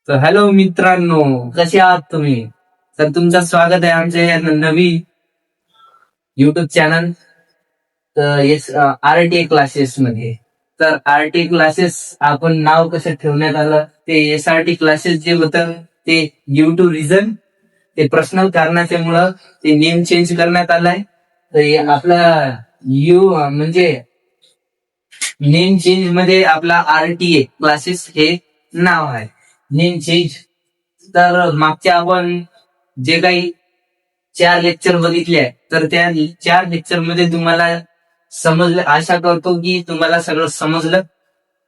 तर हॅलो मित्रांनो, कसे आहात तुम्ही? तर तुमचं स्वागत आहे आमच्या या नवीन युट्यूब चॅनल आरटीए क्लासेस मध्ये. तर आरटीए क्लासेस आपण नाव कसं ठेवण्यात आलं, ते एसआरटी क्लासेस जे होतं ते ड्यू रिझन, ते पर्सनल कारणाच्यामुळं ते नेम चेंज करण्यात आलाय. तर आपला म्हणजे नेम चेंज मध्ये आपला आरटीए क्लासेस हे नाव आहे. Name change. तर मागच्या आपण जे काही 4 लेक्चर बघितले आहे, तर त्या 4 लेक्चर मध्ये तुम्हाला समजलं, आशा करतो की तुम्हाला सगळं समजलं.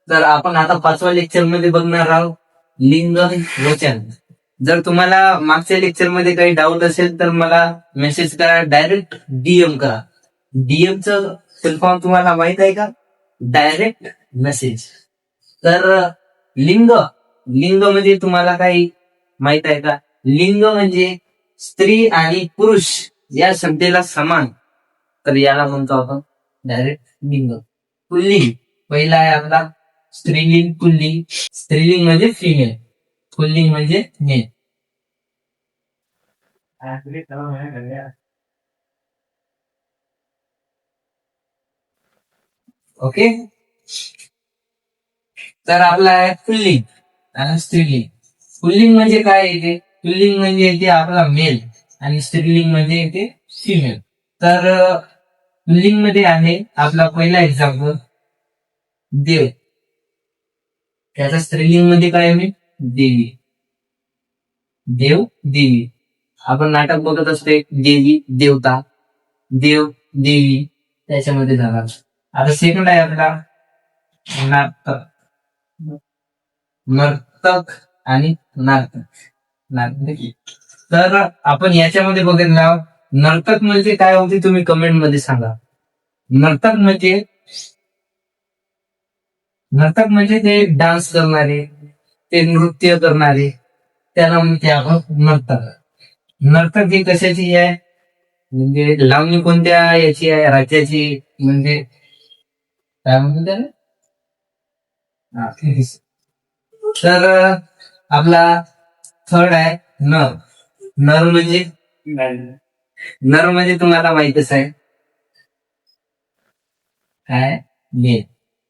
तर आपण आता 5व्या लेक्चर मध्ये बघणार आहोत लिंग वचन. जर तुम्हाला मागच्या लेक्चर मध्ये काही डाऊट असेल तर मला मेसेज करा, डायरेक्ट डीएम करा. डीएमचं फुल फॉर्म तुम्हाला माहित आहे का? Direct message. तर लिंग लिंग म्हणजे तुम्हाला काही माहित आहे का? लिंग म्हणजे स्त्री आणि पुरुष या शब्दाला समान, तर याला म्हणतो आपण डायरेक्ट लिंग. पुल्लिंग पहिला आहे आपला स्त्रीलिंग, पुल्लिंग. स्त्रीलिंग म्हणजे फिमेल, पुल्लिंग म्हणजे मेल. ओके. तर आपला आहे पुल्लिंग आणि स्त्रीलिंग. पुल्लिंग म्हणजे काय येते? पुल्लिंग म्हणजे येते आपला मेल आणि स्त्रीलिंग म्हणजे येते फिमेल. तर पुल्लिंग मध्ये आहे आपला पहिला एक्झाम्पल देव. त्याचा स्त्रीलिंग मध्ये काय आहे? देवी. देव, देवी. आपण नाटक बघत असतो, देवी, देवता, देव, देवी, त्याच्यामध्ये झाला. आता सेकंड आहे आपला नाटक. नर्तक आणि नाटक. तर आपण याच्यामध्ये बघितलं आहोत नर्तक म्हणजे काय होते, तुम्ही कमेंट मध्ये सांगा. नर्तक म्हणजे ते डान्स करणारे, ते नृत्य करणारे, त्याला म्हणते आपण नर्तक. नर्तक ही कशाची आहे? म्हणजे लावणी कोणत्या याची आहे? राज्याची. म्हणजे काय म्हणतो त्याला? तर आपला थर्ड आहे नर. नर म्हणजे तुम्हाला माहितच आहे काय? मेल.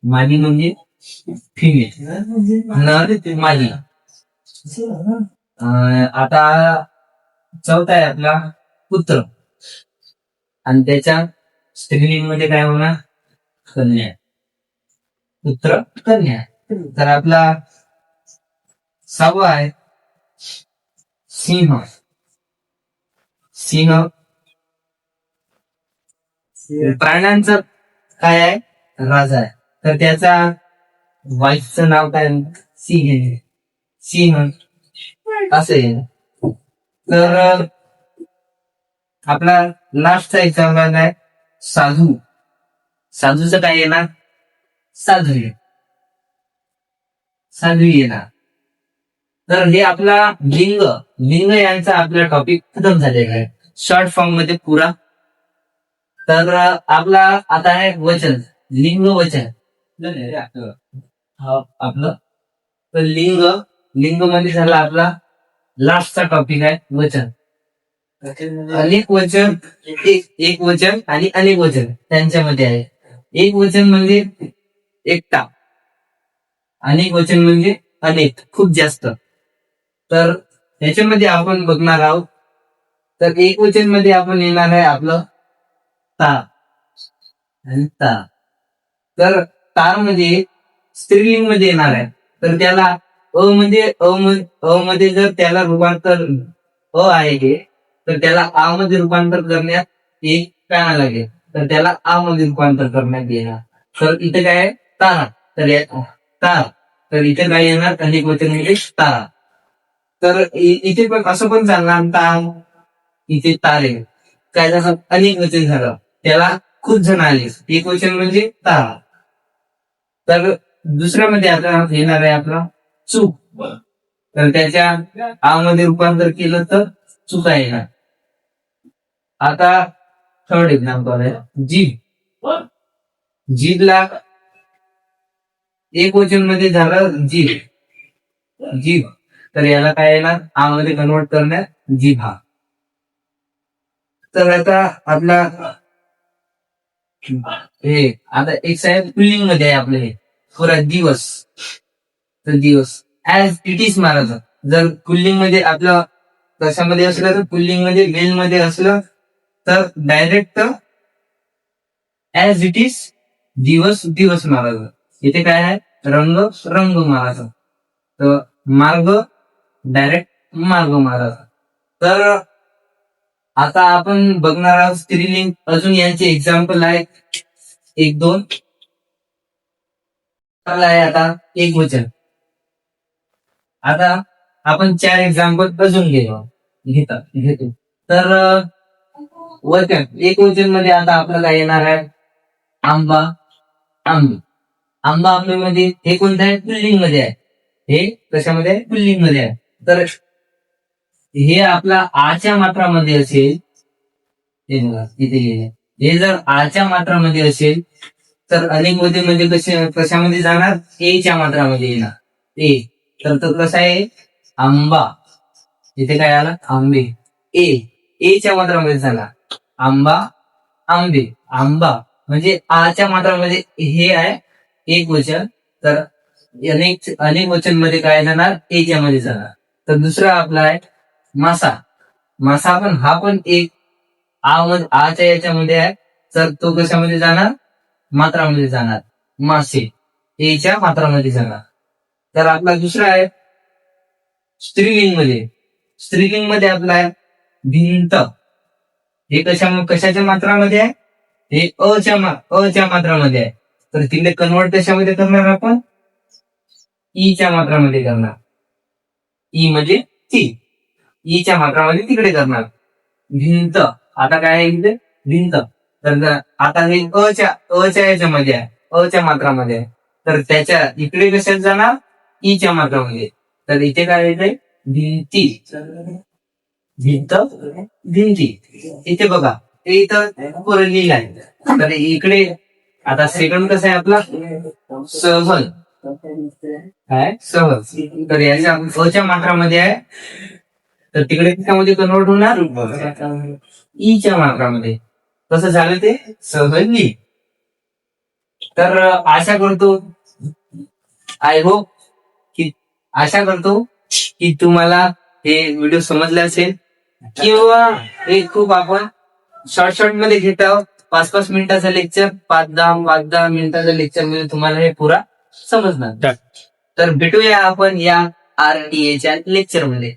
मादी म्हणजे फिमेल. नर मादी. आता चौथा आहे आपला पुत्र, आणि त्याच्या स्त्रीलिंग मध्ये काय होणार? कन्या. पुत्र, कन्या. तर आपला 6वा आहे सिंह. सिंह प्राण्यांचं काय आहे? राजा आहे. तर त्याचा वाईफचं नाव काय? सिंह. सिंह असं आहे. तर आपला लास्टचा एक्झाम्पल आहे साधू. साधूचं काय येणार? साध्वी. साध्वी येणार. तर हे आपला लिंग यांचा आपला टॉपिक खतम झालेला आहे शॉर्ट फॉर्म मध्ये पुरा. तर आपला आता आहे वचन, लिंग वचन. आपलं तर लिंग मध्ये झाला आपला लास्टचा टॉपिक आहे वचन. अनेक वचन, एक वचन आणि अनेक वचन त्यांच्यामध्ये आहे. एक वचन म्हणजे एकटा, अनेक वचन म्हणजे अनेक, खूप जास्त. तर त्याच्यामध्ये आपण बघणार आहोत. तर एक वचन मध्ये आपण येणार आहे आपलं तार आणि तार. तर तार म्हणजे स्त्रीलिंग मध्ये येणार आहे. तर त्याला अ मध्ये जर त्याला रूपांतर आहे हे, तर त्याला आ मध्ये रूपांतर करण्यात एक काय लागेल, तर त्याला आ मध्ये रूपांतर करण्यात येणार. तर इथे काय आहे? तारा. तर इथे काय येणार? अनेक वचन म्हणजे तारा. तर इथे पण असं पण चालणार तार, इथे तारे. काय झालं? अनेक वचन झालं, त्याला खूप जण आले. एक वचन म्हणजे तारा. तर दुसऱ्यामध्ये आता येणार आहे आपला चूक. तर त्याच्या आ मध्ये रूपांतर केलं तर चुका येणार. आता थर्ड एक्झाम्पल आहे जीभ. जीभला एक वचन मध्ये झालं जीभ. तर याला काय येणार, आ मध्ये कन्वर्ट करण्यात जिभा. तर आता आपला हे आता एक साहेब पुल्लिंग मध्ये आहे आपलं हे पुरा दिवस. तर दिवस ऍज इट इज मारायचं. जर पुल्लिंग मध्ये आपलं कशामध्ये असलं तर पुल्लिंग मध्ये मेल मध्ये असलं तर डायरेक्ट ऍज इट इज दिवस दिवस मारायचं. इथे काय आहे, रंग रंग मारायचा. तर मार्ग डायरेक्ट मार्ग मारायचा. तर आता आपण बघणार आहोत स्त्रीलिंग. अजून यांचे एक्झाम्पल आहे एक दोन. आहे आता एक वचन. आता आपण 4 एक्झाम्पल अजून घेतो. तर वचन एक वचन मध्ये आता आपल्याला काय येणार आहे, आंबा आंबे. आंबा आंबेमध्ये हे कोणतं आहे, पुल्लिंग मध्ये आहे. हे कशामध्ये आहे, पुल्लिंग मध्ये आहे. तर हे आपला आच्या मात्रामध्ये असेल, हे बघा इथे लिहिले, हे जर आच्या मात्रामध्ये असेल तर अनेक मध्ये कशामध्ये जाणार, एच्या मात्रामध्ये येणार. ए तर तो कसा आहे, आंबा. इथे काय आला, आंबे. एच्या मात्रामध्ये झाला आंबा आंबे. आंबा म्हणजे आच्या मात्रामध्ये हे आहे एक वचन. तर अनेक वचन मध्ये काय जाणार, एच्या मध्ये जाणार. तर दुसरा आपला आहे मासा. मासा पण हा पण एक आच्या याच्यामध्ये आहे. तर तो कशामध्ये जाणार, मात्रामध्ये जाणार. मासे एच्या मात्रामध्ये जाणार. तर आपला दुसरा आहे स्त्रीलिंग मध्ये. स्त्रीलिंग मध्ये आपला आहे भिंत. हे कशाच्या मात्रामध्ये आहे, हे अच्या मात्रामध्ये आहे. तर तिकडे कन्वर्ट कशामध्ये करणार आपण, ईच्या मात्रामध्ये करणार. ई म्हणजे ती, ईच्या मात्रामध्ये तिकडे करणार. भिंत आता काय आहे इथे, भिंत. तर आता हे अच्या याच्यामध्ये आहे, अच्या मात्रामध्ये आहे. तर त्याच्या इकडे कशात जाणार, ईच्या मात्रामध्ये. तर इथे काय येते, भिंती. भिंत भिंती. इथे बघा ते इथं पुरं लिहिलं आहे. तर इकडे आता सेकंड कसं आहे आपला, सहल. काय, सहल. तर याच्या अच्या मात्रामध्ये आहे. तर तिकडे त्यामध्ये कन्वर्ट होणार ईच्या मात्रामध्ये. कसं झालं ते, सहली. तर आशा करतो की तुम्हाला हे व्हिडिओ समजले असेल, किंवा हे खूप आपण शॉर्ट मध्ये घेत आहोत. 5-5 मिनिटाचं लेक्चर, 5-10 मिनिटाचं लेक्चर मध्ये तुम्हाला हे पुरा समजणार. तर भेटूया आपण या RTA च्या लेक्चर मध्ये.